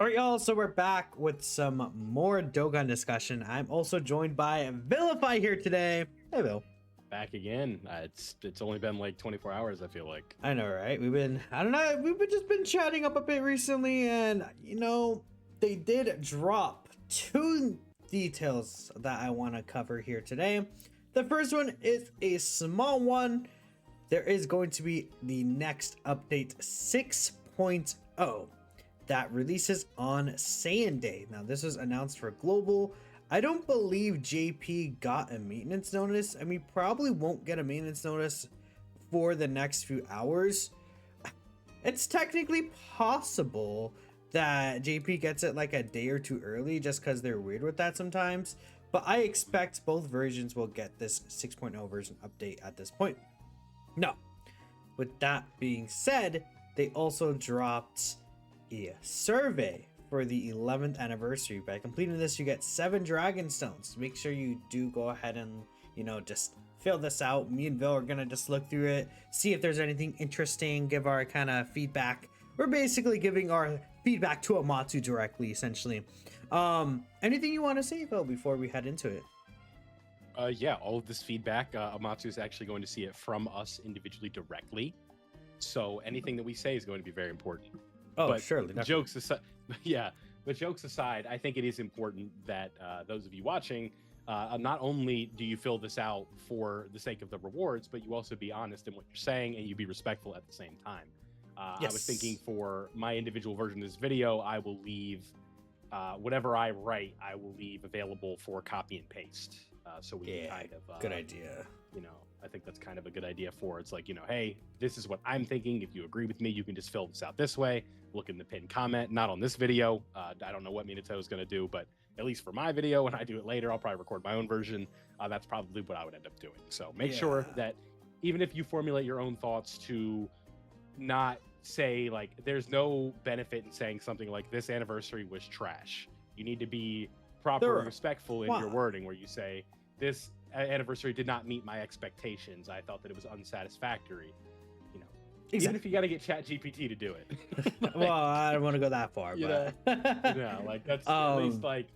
All right, y'all. So we're back with some more Dokkan discussion. I'm also joined by Vilify here today. Hey, Bill. Back again. It's only been like 24 hours, I feel like. I know, right? I don't know, just been chatting up a bit recently, and they did drop two details that I want to cover here today. The first one is a small one. There is going to be the next update 6.0 that releases on Saiyan Day. Now, this was announced for global. I don't believe JP got a maintenance notice, and we probably won't get a maintenance notice for the next few hours. It's technically possible that JP gets it like a day or two early just because they're weird with that sometimes. But I expect both versions will get this 6.0 version update at this point. No. With that being said, they also dropped a survey for the 11th anniversary. By completing this, you get 7 dragon stones. Make sure you do go ahead and just fill this out. Me and Bill are gonna just look through it, see if there's anything interesting, give our kind of feedback. We're basically giving our feedback to Amatsu directly, essentially. Anything you want to say, Bill, before we head into it? Yeah, all of this feedback, Amatsu is actually going to see it from us individually directly. So anything that we say is going to be very important. Oh, but surely. Jokes aside, yeah. But jokes aside, I think it is important that those of you watching, not only do you fill this out for the sake of the rewards, but you also be honest in what you're saying and you be respectful at the same time. Yes. I was thinking for my individual version of this video, I will leave whatever I write, I will leave available for copy and paste. So we can kind of good idea. I think that's kind of a good idea for it's like, hey, this is what I'm thinking. If you agree with me, you can just fill this out this way. Look in the pinned comment, not on this video. I don't know what Minatos is going to do, but at least for my video, when I do it later, I'll probably record my own version. That's probably what I would end up doing. So make sure that even if you formulate your own thoughts, to not say like there's no benefit in saying something like this anniversary was trash. You need to be proper and respectful in your wording, where you say this anniversary did not meet my expectations. I thought that it was unsatisfactory. Exactly. Even if you got to get ChatGPT to do it. Well, I don't want to go that far, but like that's at least like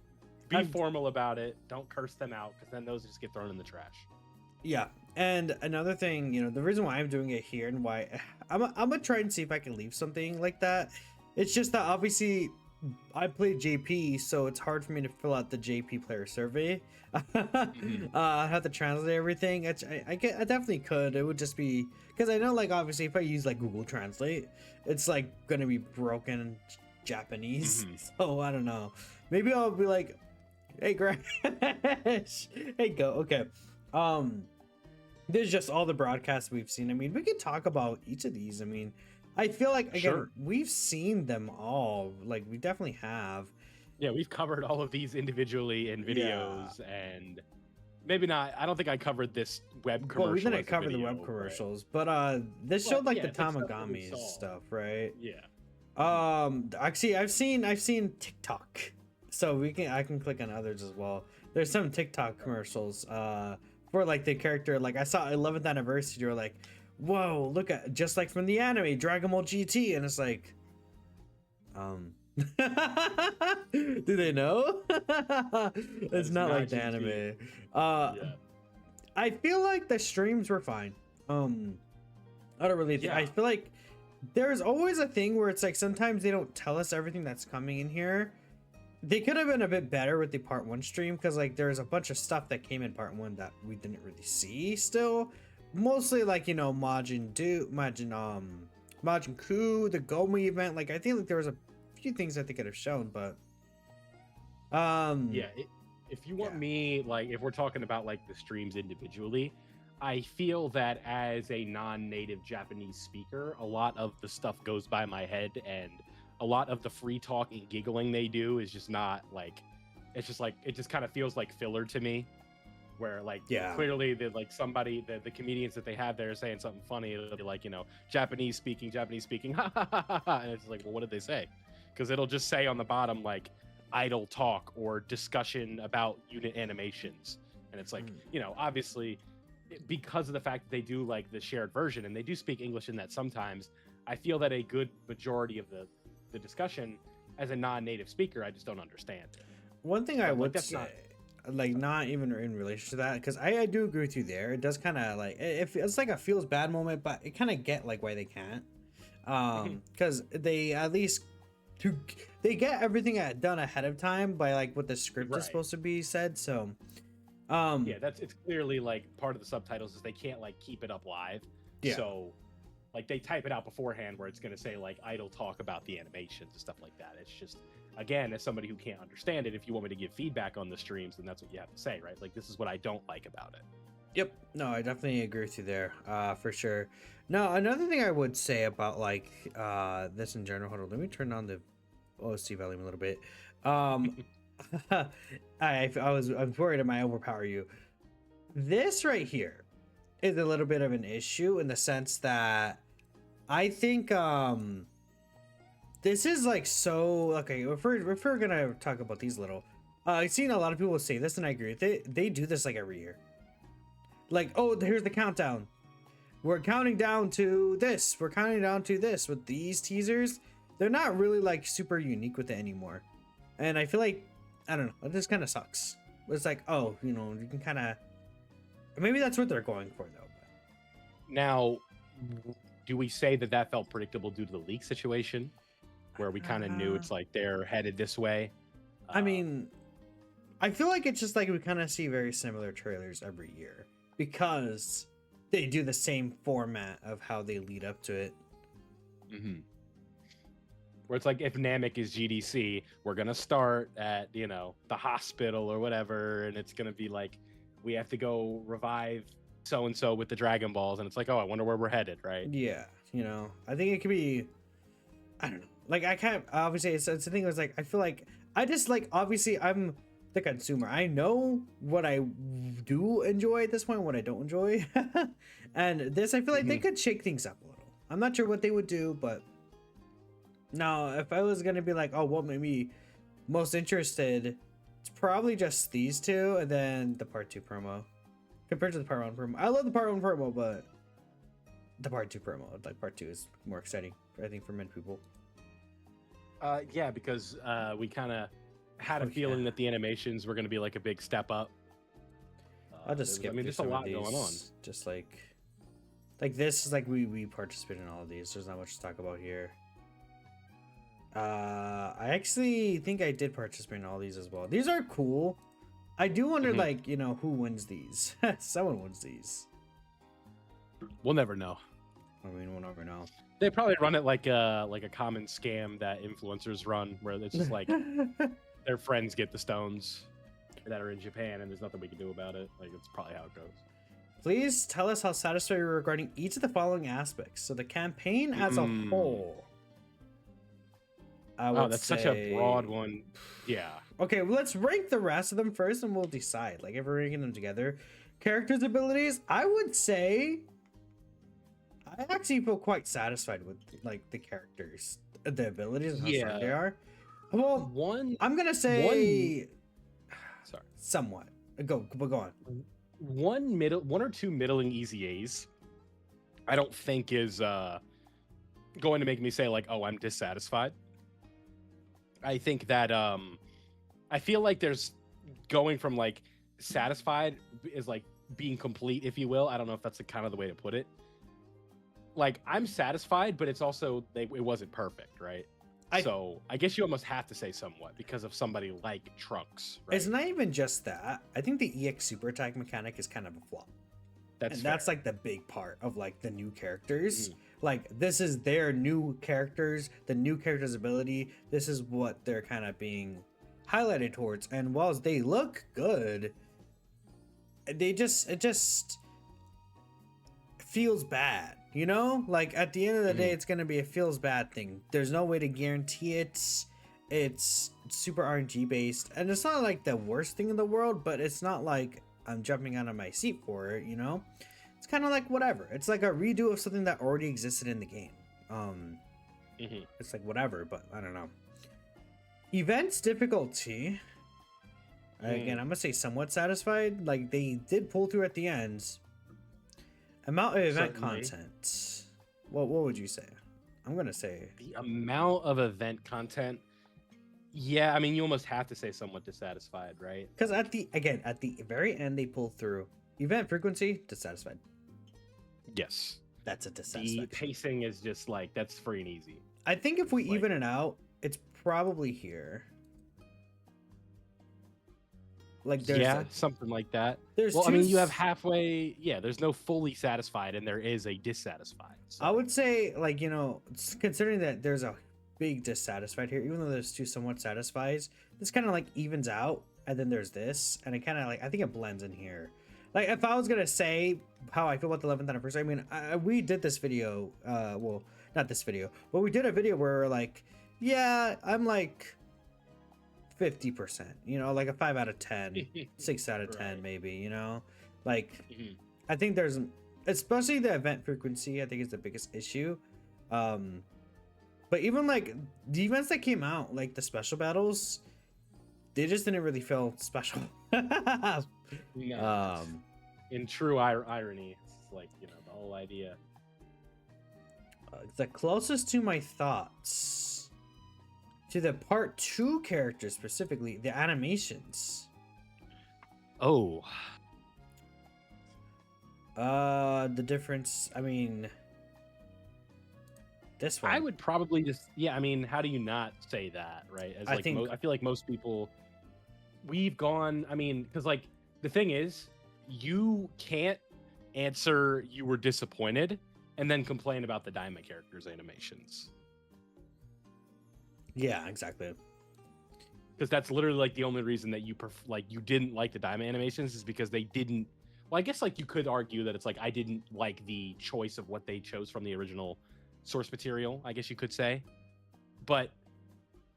be formal about it. Don't curse them out, because then those just get thrown in the trash. Yeah, and another thing, the reason why I'm doing it here and why I'm gonna try and see if I can leave something like that. It's just that obviously I played JP, so it's hard for me to fill out the JP player survey. I have to translate everything. I definitely could. It would just be because I know, like, obviously if I use like Google Translate, it's like gonna be broken Japanese. So I don't know. Maybe I'll be like, hey Grash, hey go. Okay. There's just all the broadcasts we've seen. I mean, we could talk about each of these. I mean, I feel like, again, we've seen them all. Like, we definitely have. Yeah, we've covered all of these individually in videos, and maybe not. I don't think I covered this web commercial. Well, we didn't cover the web commercials, but this showed like the Tamagami stuff, right? Yeah. Actually, I've seen TikTok, so I can click on others as well. There's some TikTok commercials for like the character. Like I saw 11th anniversary. You're like, whoa, look at just like from the anime Dragon Ball GT, and it's like, do they know? It's not like the anime. I feel like the streams were fine. I don't really think. I feel like there's always a thing where it's like sometimes they don't tell us everything that's coming in here. They could have been a bit better with the part 1 stream, because like there's a bunch of stuff that came in part 1 that we didn't really see still. Mostly like, Majin Ku, the Gomu event. Like I think like there was a few things that they could have shown, but if you want me, like if we're talking about like the streams individually, I feel that as a non-native Japanese speaker, a lot of the stuff goes by my head, and a lot of the free talk and giggling they do is just not like, it's just like, it just kind of feels like filler to me, where like clearly like somebody, the comedians that they have there saying something funny, it'll be like, Japanese speaking and it's like, well, what did they say? Because it'll just say on the bottom like idle talk or discussion about unit animations, and it's like, obviously because of the fact that they do like the shared version and they do speak English in that sometimes, I feel that a good majority of the discussion as a non-native speaker, I just don't understand it. One thing I But, like, would that's say, not like not even in relation to that, because I do agree with you there. It does kind of like it's like a feels bad moment, but it kind of get like why they can't, because they at least to they get everything done ahead of time by like what the script is right. supposed to be said. So, Yeah, it's clearly like part of the subtitles is they can't like keep it up live. Yeah. So like they type it out beforehand where it's going to say like idle talk about the animations and stuff like that. It's just, again, as somebody who can't understand it, if you want me to give feedback on the streams, then that's what you have to say, right? Like, this is what I don't like about it. Yep. No, I definitely agree with you there, for sure. No, another thing I would say about like this in general. Hold on, let me turn on the OST volume a little bit. I was worried I might overpower you. This right here is a little bit of an issue in the sense that I think this is like so okay. If we're gonna talk about these little, I've seen a lot of people say this, and I agree with it. They do this like every year. Like, oh, here's the countdown. We're counting down to this. We're counting down to this with these teasers. They're not really like super unique with it anymore, and I feel like I don't know. This kind of sucks. It's like, oh, you know, you can kind of maybe that's what they're going for though. But... Now, do we say that that felt predictable due to the leak situation, where we kind of knew it's like they're headed this way? I mean, I feel like it's just like we kind of see very similar trailers every year because they do the same format of how they lead up to it. Mm-hmm. Where it's like if Namek is GDC, we're gonna start at, you know, the hospital or whatever, and it's gonna be like we have to go revive so and so with the Dragon Balls, and it's like, oh, I wonder where we're headed, right? Yeah, you know, I think it could be, I don't know, like I can't obviously it's the thing was like I feel like I just like obviously I'm the consumer. I know what I do enjoy at this point, what I don't enjoy, and this I feel like they could shake things up a little. I'm not sure what they would do, but no, if I was gonna be like, oh, what made me most interested, it's probably just these two, and then the part 2 promo. Compared to the part 1 promo, I love the part 1 promo, but the part 2 promo, like part 2 is more exciting, I think, for many people. Yeah, because we kind of had a feeling that the animations were going to be like a big step up. I'll just skip. I mean, there's a lot going on. Just like this is like we participate in all of these. There's not much to talk about here. I actually think I did participate in all these as well. These are cool. I do wonder, like, you know, who wins these. Someone wins these. We'll never know. I mean, we'll never know. They probably run it like a common scam that influencers run, where it's just like their friends get the stones that are in Japan, and there's nothing we can do about it. Like, it's probably how it goes. Please tell us how satisfied you are regarding each of the following aspects. So the campaign as a whole. Oh, that's such a broad one. Yeah. Okay, well, let's rank the rest of them first, and we'll decide. Like, if we're ranking them together. Characters' abilities, I would say I actually feel quite satisfied with like the characters, the abilities, and how strong they are. Well, I'm gonna say, sorry, somewhat. Go on. One or two middling easy A's, I don't think is going to make me say like, oh, I'm dissatisfied. I think that I feel like there's going from like satisfied is like being complete, if you will. I don't know if that's the kind of the way to put it. Like, I'm satisfied, but it's also it wasn't perfect, right? So I guess you almost have to say somewhat because of somebody like Trunks. Right? It's not even just that. I think the EX super attack mechanic is kind of a flop. That's like the big part of like the new characters. Like, this is their new characters, the new characters' ability. This is what they're kind of being highlighted towards. And whilst they look good, it just feels bad, you know? Like, at the end of the day, it's gonna be a feels bad thing. There's no way to guarantee it. It's super RNG based, and it's not like the worst thing in the world, but it's not like I'm jumping out of my seat for it, you know? It's kind of like whatever. It's like a redo of something that already existed in the game. It's like whatever, but I don't know. Events difficulty. Again, I'm gonna say somewhat satisfied. Like, they did pull through at the end. Amount of event content. What would you say? I'm gonna say the amount of event content Yeah, I mean, you almost have to say somewhat dissatisfied, right? Because at the very end, they pull through event frequency dissatisfied. Yes. That's a The dissatisfaction. pacing is just like, that's free and easy. I think if we Like- even it out, it's probably here. Like there's Something like that. there's Well, I two mean, you have s- halfway. Yeah, there's no fully satisfied, and there is a dissatisfied. So. I would say, like, considering that there's a big dissatisfied here, even though there's two somewhat satisfies, this kind of like evens out, and then there's this, and it kind of like, I think it blends in here. Like, if I was gonna say how I feel about the 11th anniversary, I mean, we did this video, well, not this video, but we did a video where we're like, yeah, I'm like 50%, like a 5 out of 10, 6 out of 10, Right. maybe, like, Mhm. I think there's, especially the event frequency, I think is the biggest issue. But even like the events that came out, like the special battles, they just didn't really feel special. No, in true irony, it's like, the whole idea. The closest to my thoughts to the part 2 characters, specifically the animations. Oh, The difference, I mean, this one I would probably just, I mean, how do you not say that, right? As I like, think- I feel like most people, we've gone, I mean, because like the thing is, you can't answer you were disappointed and then complain about the Diamond characters' animations. Yeah, exactly. Because that's literally like the only reason that you you didn't like the Diamond animations is because they didn't. Well, I guess like you could argue that it's like I didn't like the choice of what they chose from the original source material, I guess you could say. But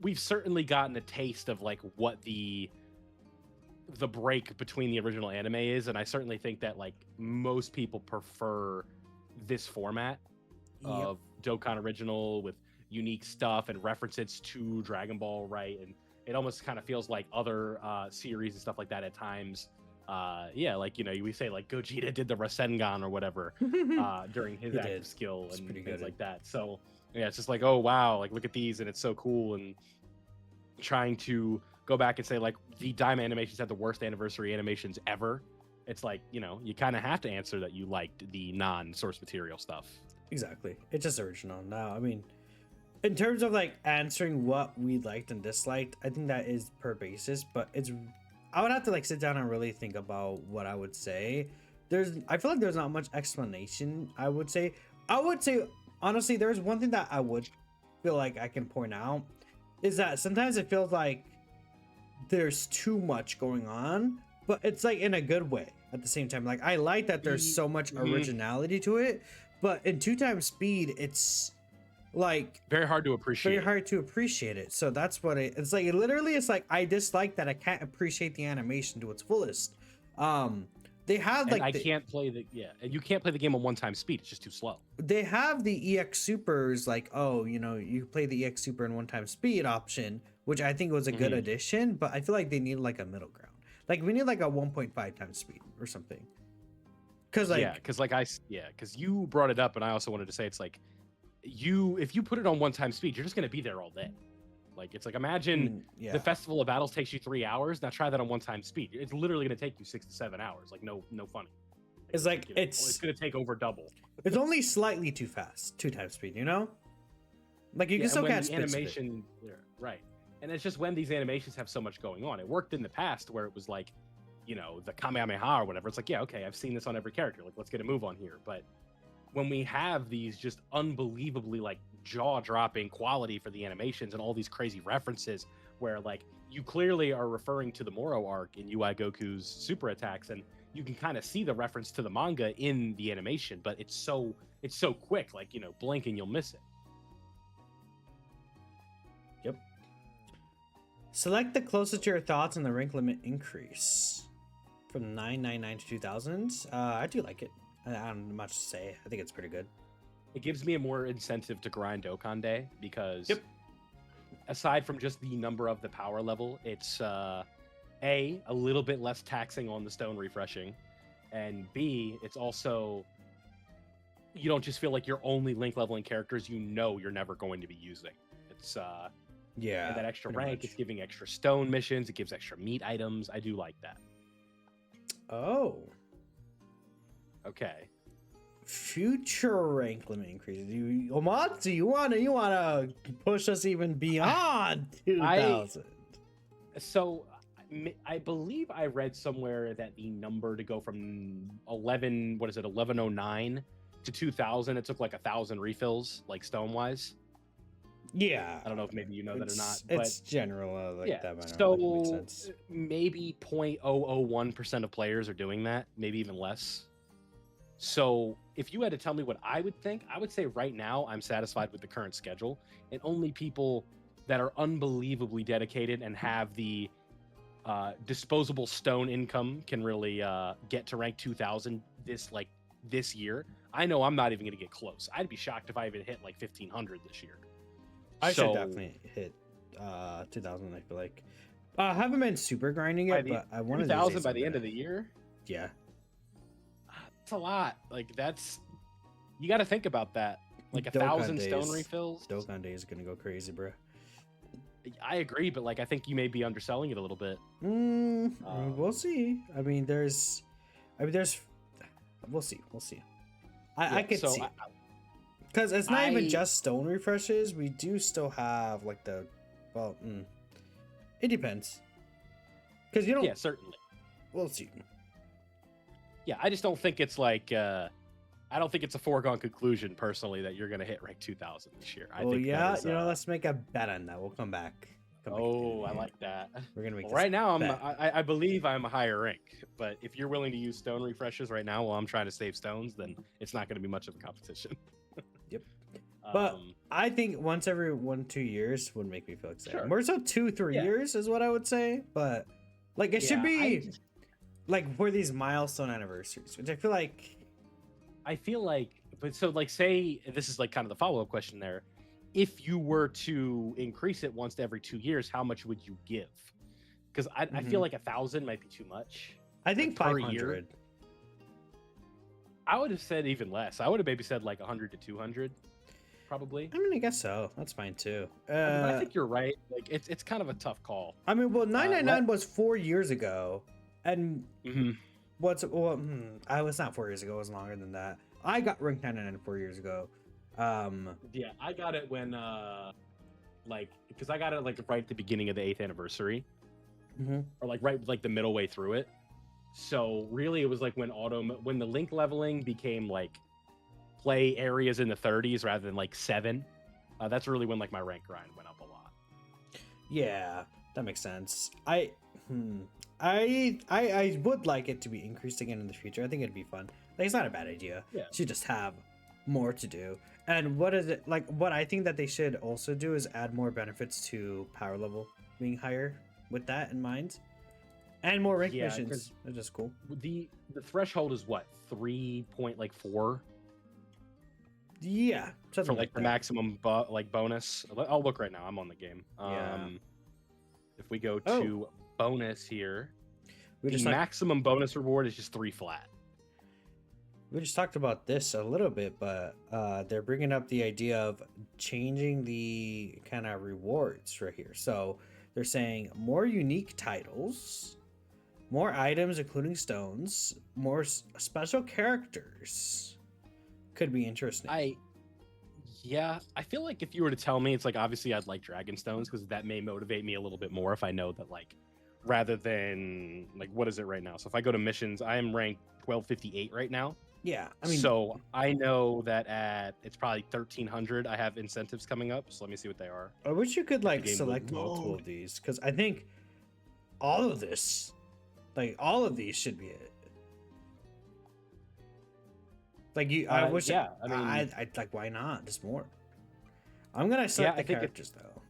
we've certainly gotten a taste of like what the break between the original anime is, and I certainly think that like most people prefer this format of Dokkan original with unique stuff and references to Dragon Ball, right? And it almost kind of feels like other series and stuff like that at times. Like we say like Gogeta did the Rasengan or whatever during his He active did. skill It's and pretty things good. like that. So yeah, it's just like, oh wow, like look at these and it's so cool. And trying to go back and say like the Daima animations had the worst anniversary animations ever. It's like, you kind of have to answer that you liked the non-source material stuff. Exactly. It's just original. Now, I mean, in terms of like answering what we liked and disliked, I think that is per basis, but I would have to like sit down and really think about what I would say. I feel like there's not much explanation. I would say honestly, there's one thing that I would feel like I can point out is that sometimes it feels like there's too much going on, but it's like in a good way at the same time. Like I like that there's so much originality to it, but in 2x speed, it's like very hard to appreciate. Very hard to appreciate it. So that's what it's like. It's like I dislike that I can't appreciate the animation to its fullest. They have like and can't play and you can't play the game on 1x speed. It's just too slow. They have the EX Supers, like, you play the EX Super in 1x speed option, which I think was a good addition, but I feel like they need like a middle ground. Like we need like a 1.5x speed or something. Because you brought it up, and I also wanted to say it's like if you put it on 1x speed, you're just gonna be there all day. Like it's like imagine the Festival of Battles takes you 3 hours. Now try that on 1x speed. It's literally gonna take you 6 to 7 hours. Like no funny. It's like it's gonna take over double. It's only slightly too fast, 2x speed. Like you can still catch animation, right? And it's just when these animations have so much going on. It worked in the past where it was like, the Kamehameha or whatever. It's like, yeah, okay, I've seen this on every character. Like, let's get a move on here. But when we have these just unbelievably like jaw-dropping quality for the animations and all these crazy references where like you clearly are referring to the Moro arc in UI Goku's super attacks, and you can kind of see the reference to the manga in the animation, but it's so quick, like blink and you'll miss it. Yep. Select the closest to your thoughts on the rank limit increase from 999 to 2000. I do like it. I don't have much to say. I think it's pretty good. It gives me a more incentive to grind Dokkan Day because aside from just the number of the power level, it's a little bit less taxing on the stone refreshing, and B, it's also you don't just feel like you're only link leveling characters you're never going to be using. It's Yeah. And that extra pretty rank much. is giving extra stone missions. It gives extra meat items. I do like that. Oh. Okay. Future rank limit increases. Omatsu, you wanna push us even beyond 2000. So I believe I read somewhere that the number to go from 1109 to 2000, it took like 1,000 refills, like stone wise. Yeah. I don't know if maybe you know that or not. It's general like yeah, that. so makes sense. maybe 0.001% of players are doing that, maybe even less. So if you had to tell me what I would think, I would say right now I'm satisfied with the current schedule, and only people that are unbelievably dedicated and have the disposable stone income can really get to rank 2000 this year. I know I'm not even going to get close. I'd be shocked if I even hit like 1500 this year. I should definitely hit 2000. I feel like I haven't been super grinding it, but I want to 2000 by the end of the year. Yeah, that's a lot. Like you got to think about that. Like 1,000 stone refills. Dokkan Day is gonna go crazy, bro. I agree, but like I think you may be underselling it a little bit. We'll see. We'll see. I could see. Because it's not even just stone refreshes. We do still have like it depends. Because you don't. Yeah, certainly. We'll see. Yeah, I just don't think it's like. I don't think it's a foregone conclusion, personally, that you're going to hit rank 2000 this year. I think yeah, let's make a bet on that. We'll come back. I like that. We're gonna make. Right now, I believe I'm a higher rank, but if you're willing to use stone refreshes right now while I'm trying to save stones, then it's not going to be much of a competition. Yep. But I think once every 1-2 years would make me feel excited. Sure. More so 2-3 years is what I would say. But like it should be like for these milestone anniversaries, which I feel like. But so like say this is like kind of the follow-up question there. If you were to increase it once every 2 years, how much would you give? Because I feel like 1,000 might be too much. I think like 500. I would have said even less. I would have maybe said like 100 to 200, probably. I guess so. That's fine too. I think you're right. Like it's kind of a tough call. 999 was 4 years ago, and it's not 4 years ago. It was longer than that. I got ranked 999 4 years ago. Yeah, I got it when because I got it like right at the beginning of the 8th anniversary, or like right like the middle way through it. So really, it was like when the link leveling became like play areas in the 30s rather than like 7. That's really when like my rank grind went up a lot. Yeah, that makes sense. I would like it to be increased again in the future. I think it'd be fun. Like it's not a bad idea. Yeah. To just have more to do. And what is it like? What I think that they should also do is add more benefits to power level being higher with that in mind, and more rank missions. That's just cool. The threshold is what 3.4. Yeah, for like the maximum bonus. I'll look right now. I'm on the game. If we go to bonus here, the maximum bonus reward is just 3 flat. We just talked about this a little bit, but they're bringing up the idea of changing the kind of rewards right here. So they're saying more unique titles, more items, including stones, more special characters. Could be interesting. I feel like if you were to tell me, it's like obviously I'd like dragon stones because that may motivate me a little bit more if I know that like rather than like what is it right now? So if I go to missions, I am ranked 1258 right now. Yeah, so I know that at it's probably 1300. I have incentives coming up, so let me see what they are. I wish you could like select multiple of these because I think all of these should be it. Like I wish. Yeah, I like. Why not? Just more. I'm gonna select the characters though,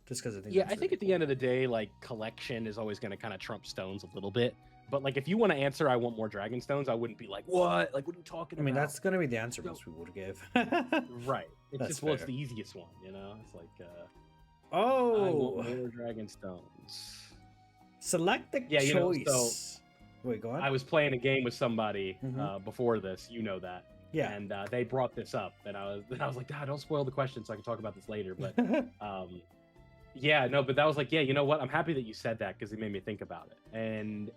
just because I think. Yeah, I think at the end of the day, like collection is always gonna kind of trump stones a little bit. But like, if you want to answer, I want more dragon stones. I wouldn't be like, what? Like, what are you talking about? That's gonna be the answer most people would give. Right. It's just it's the easiest one. It's like, I want more dragon stones. Select the choice. So wait, go on. I was playing a game with somebody before this. You know that. Yeah. And they brought this up, and I was like, don't spoil the question, so I can talk about this later. But Yeah, no, but that was like, yeah, you know what? I'm happy that you said that because it made me think about it. And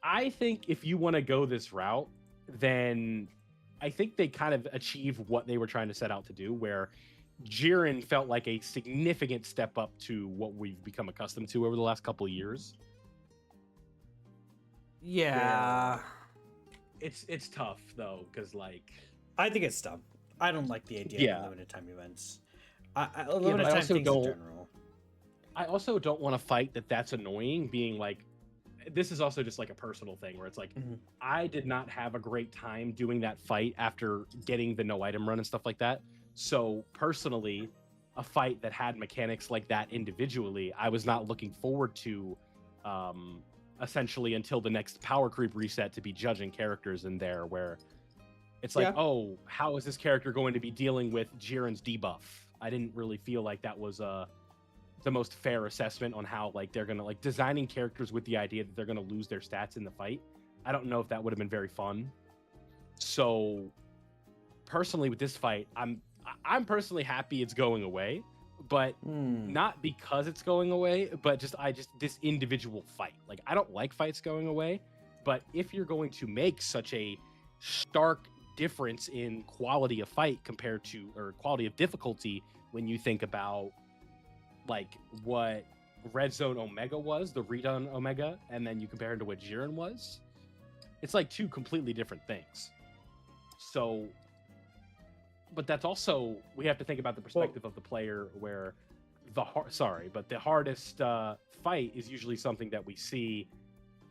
I think if you want to go this route, then I think they kind of achieve what they were trying to set out to do, where Jiren felt like a significant step up to what we've become accustomed to over the last couple of years. Yeah. Where it's tough though, because like I think it's dumb. I don't like the idea of yeah, limited time events. yeah, Limited but I time also things in don't. general. I also don't want to fight that's annoying. Being like, this is also just like a personal thing where it's like, I did not have a great time doing that fight after getting the no item run and stuff like that. So personally, a fight that had mechanics like that individually, I was not looking forward to, essentially until the next power creep reset to be judging characters in there where it's like, Yeah. oh, how is this character going to be dealing with Jiren's debuff? I didn't really feel like that was the most fair assessment on how like they're gonna like designing characters with the idea that they're gonna lose their stats in the fight. I don't know if that would have been very fun. So personally with this fight, I'm personally happy it's going away, but not because it's going away, but just this individual fight. Like I don't like fights going away, but if you're going to make such a stark difference in quality of fight compared to or quality of difficulty when you think about like what Red Zone Omega was, the redone Omega, and then you compare it to what Jiren was, it's like two completely different things. So, but that's also we have to think about the perspective of the player, where the hardest fight is usually something that we see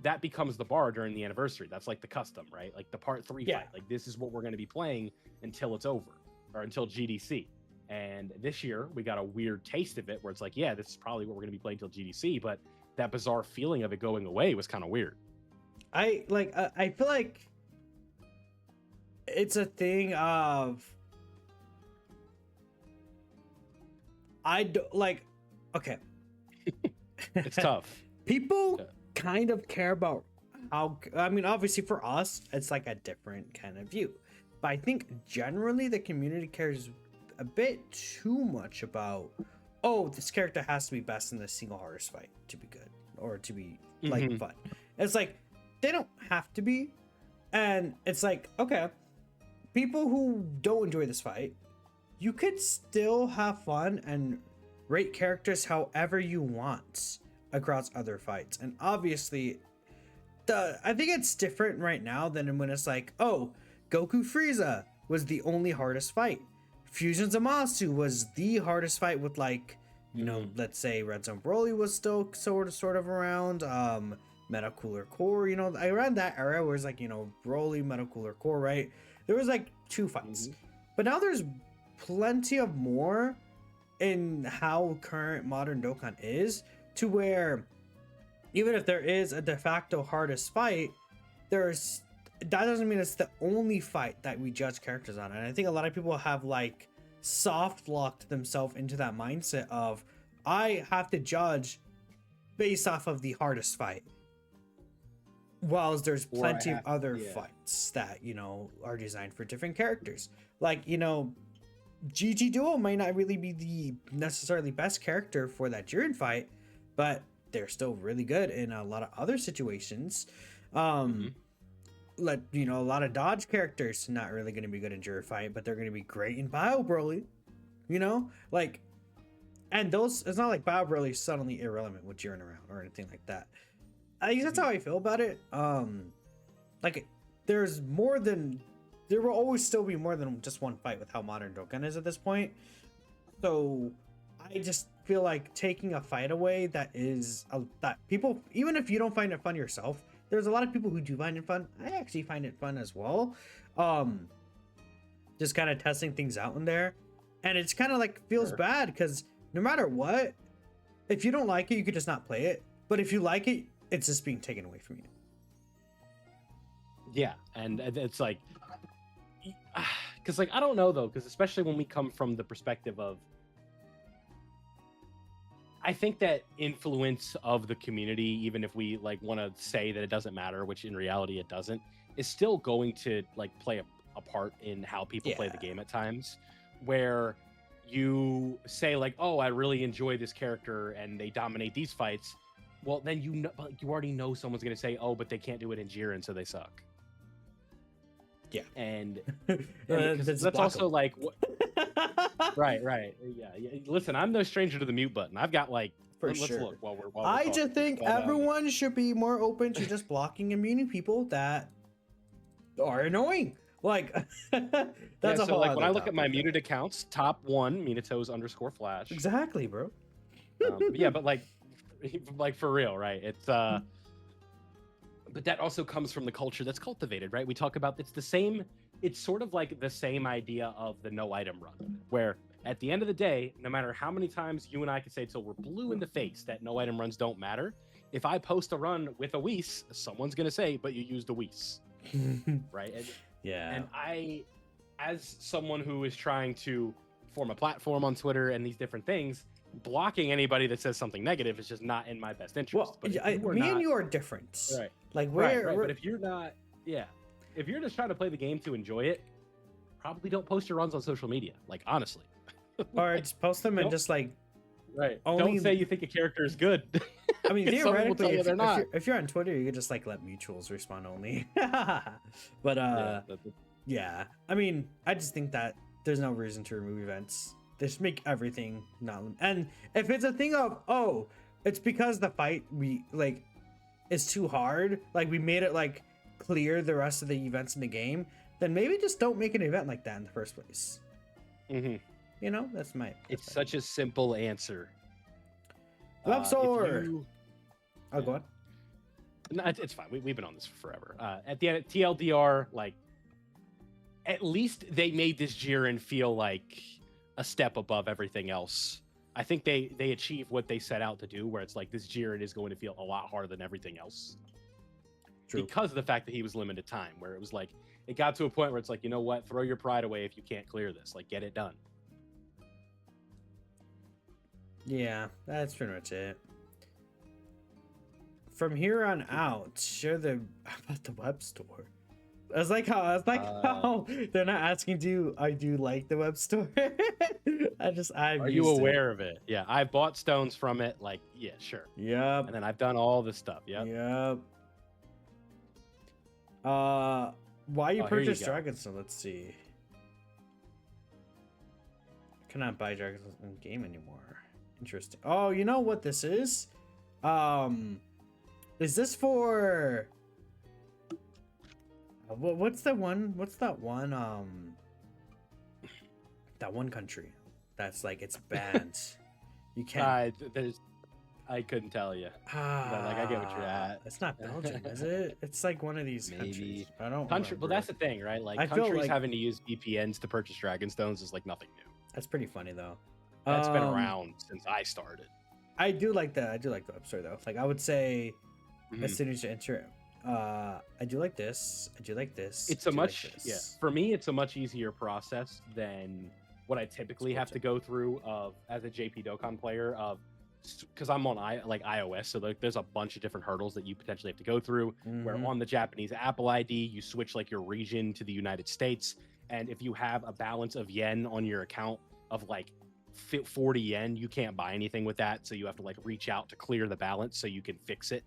that becomes the bar during the anniversary. That's like the custom, right? Like the part 3 fight. Like this is what we're going to be playing until it's over or until GDC. And this year we got a weird taste of it where it's like, yeah, this is probably what we're going to be playing until GDC, but that bizarre feeling of it going away was kind of weird. I feel like it's a thing of okay. It's tough. People kind of care about how, I mean, obviously for us, it's like a different kind of view. But I think generally the community cares a bit too much about, oh, this character has to be best in the single hardest fight to be good or to be like fun. It's like they don't have to be. And it's like, okay, people who don't enjoy this fight, you could still have fun and rate characters however you want across other fights. And obviously, I think it's different right now than when it's like, oh, Goku Frieza was the only hardest fight. Fusion Zamasu was the hardest fight with like, you know, let's say Red Zone Broly was still sort of around. Meta Cooler Core, you know, around that era where it's like, you know, Broly, Meta Cooler Core, right? There was like 2 fights. But now there's plenty of more in how current modern Dokkan is, to where even if there is a de facto hardest fight, that doesn't mean it's the only fight that we judge characters on. And I think a lot of people have like soft locked themselves into that mindset of, I have to judge based off of the hardest fight, whilst there's plenty of other fights that, you know, are designed for different characters. Like, you know, GG Duo might not really be the necessarily best character for that Jiren fight, but they're still really good in a lot of other situations. Like, you know, a lot of dodge characters not really going to be good in Jiren fight, but they're going to be great in Bio Broly, you know, like, and those, it's not like Bio Broly is suddenly irrelevant with Jiren around or anything like that. I guess that's how I feel about it. Like, there will always still be more than just one fight with how modern Dokkan is at this point. So I just feel like taking a fight away that people, even if you don't find it fun yourself, there's a lot of people who do find it fun. I actually find it fun as well. Just kind of testing things out in there. And it's kind of like feels bad because no matter what, if you don't like it, you could just not play it. But if you like it, it's just being taken away from you. Yeah, and it's like, because like I don't know though, because especially when we come from the perspective of, I think that influence of the community, even if we like want to say that it doesn't matter, which in reality it doesn't, is still going to like play a part in how people play the game at times, where you say like, oh, I really enjoy this character and they dominate these fights, well, then you know, like, you already know someone's gonna say, oh, but they can't do it in Jiren, so they suck. Yeah. And That's that's also like what. Right, yeah. Listen, I'm no stranger to the mute button. I've got like, let's look while we're I talking just think here, but, everyone should be more open to just blocking and muting people that are annoying. Like that's a so whole like when I other look at my topic. muted accounts, top one, Minatos _Flash. Exactly, bro. Yeah, but like for real, right? It's but that also comes from the culture that's cultivated, right? We talk about it's the same. It's sort of like the same idea of the no item run, where at the end of the day, no matter how many times you and I can say till we're blue in the face that no item runs don't matter, if I post a run with a Whis, someone's gonna say, but you used a Whis. Right? And I, as someone who is trying to form a platform on Twitter and these different things, blocking anybody that says something negative is just not in my best interest. Well, and you are different. Right. Like right. But if you're not, if you're just trying to play the game to enjoy it, probably don't post your runs on social media. Like, honestly. Or just post them and just like. Right. Don't say you think a character is good. I mean, theoretically, if you're on Twitter, you could just like let mutuals respond only. But yeah, I mean, I just think that there's no reason to remove events. They just make everything not. And if it's a thing of, oh, it's because the fight we like is too hard, like we made it like clear the rest of the events in the game, then maybe just don't make an event like that in the first place. You know, that's it's such a simple answer. Web store. Oh, go on. No, it's fine. We've been on this for forever. At the end, TLDR, like, at least they made this Jiren feel like a step above everything else. I think they achieve what they set out to do, where it's like this Jiren is going to feel a lot harder than everything else. True. Because of the fact that he was limited time, where it was like, it got to a point where it's like, you know what, throw your pride away if you can't clear this. Like, get it done. Yeah, that's pretty much it. From here on out, share about the web store. I was like how they're not asking I do like the web store. Are you aware of it? Yeah, I bought stones from it. Like, yeah, sure. Yep. And then I've done all this stuff. Yep. Why you purchase Dragonstone? Let's see. I cannot buy Dragonstone in game anymore. Interesting. Oh, you know what this is? Is this for? What's that one? That one country that's like it's banned. You can't. I couldn't tell you. But like I get what you're at. It's not Belgium, is it? It's like one of these countries. I don't. Well, that's the thing, right? Like countries having to use VPNs to purchase Dragonstones is like nothing new. That's pretty funny though. That's been around since I started. I do like the web store though. Like I would say, as soon as you enter, I do like this. I do like this. It's for me, it's a much easier process than what I typically have to go through as a JP Dokkan player because I'm on iOS, so like there's a bunch of different hurdles that you potentially have to go through. Where on the Japanese Apple ID, you switch like your region to the United States, and if you have a balance of yen on your account of like 40 yen, you can't buy anything with that, so you have to like reach out to clear the balance so you can fix it,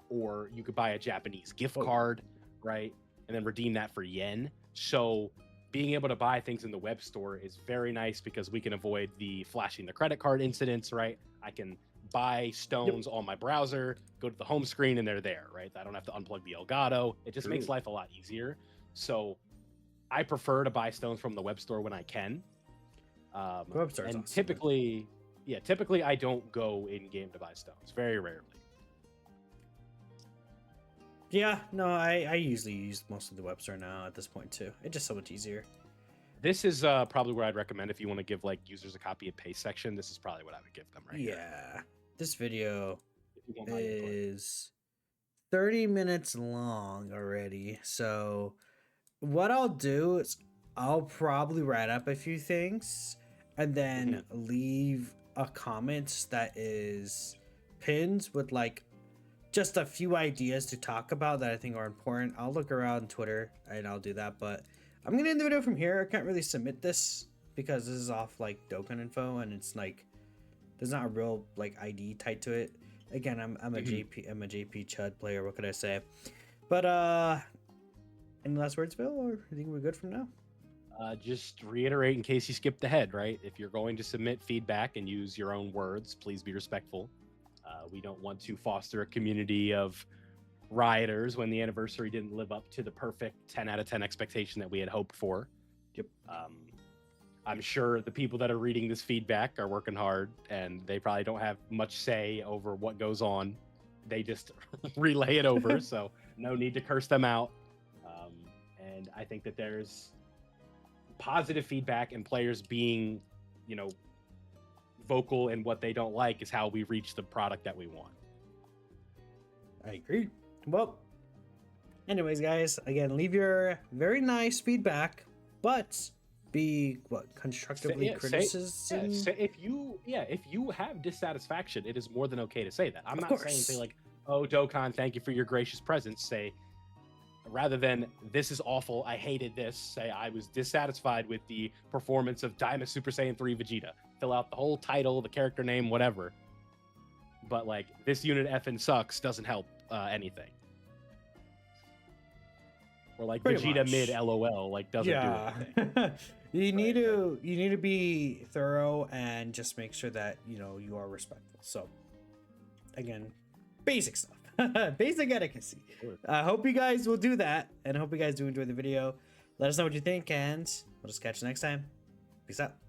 or you could buy a Japanese gift card, right, and then redeem that for yen. So being able to buy things in the web store is very nice because we can avoid the flashing the credit card incidents, right? I can buy stones on my browser, go to the home screen, and they're there, right? I don't have to unplug the Elgato. It just makes life a lot easier. So I prefer to buy stones from the web store when I can. And awesome, typically I don't go in game to buy stones. Very rarely. Yeah, no, I usually use most of the web store now at this point too. It's just so much easier. This is probably where I'd recommend if you want to give like users a copy and paste section. This is probably what I would give them right here. Yeah, this video is 30 minutes long already. So what I'll do is I'll probably write up a few things and then leave a comment that is pinned with like just a few ideas to talk about that I think are important. I'll look around Twitter and I'll do that, but I'm gonna end the video from here. I can't really submit this because this is off like Dokkan info, and it's like there's not a real like ID tied to it. Again, I'm a JP Chud player. What could I say? But any last words, Phil? Or I think we're good from now. Just reiterate in case you skipped ahead, right? If you're going to submit feedback and use your own words, please be respectful. We don't want to foster a community of rioters when the anniversary didn't live up to the perfect 10 out of 10 expectation that we had hoped for. Yep. I'm sure the people that are reading this feedback are working hard, and they probably don't have much say over what goes on. They just relay it over, so no need to curse them out. And I think that there's positive feedback, and players being, vocal in what they don't like is how we reach the product that we want. I agree. Well, anyways, guys, again, leave your very nice feedback, but be constructively criticism. If you have dissatisfaction, it is more than okay to say that. I'm not saying say like, oh, Dokkan, thank you for your gracious presence. Say, rather than this is awful, I hated this, say I was dissatisfied with the performance of Daima Super Saiyan 3 Vegeta. Fill out the whole title, the character name, whatever. But like, this unit effing sucks doesn't help anything. Or like pretty Vegeta much. Mid LOL like doesn't do anything. you need to be thorough and just make sure that you are respectful. So again, basic stuff. Basic etiquette. I hope you guys will do that, and I hope you guys do enjoy the video. Let us know what you think, and we'll just catch you next time. Peace out.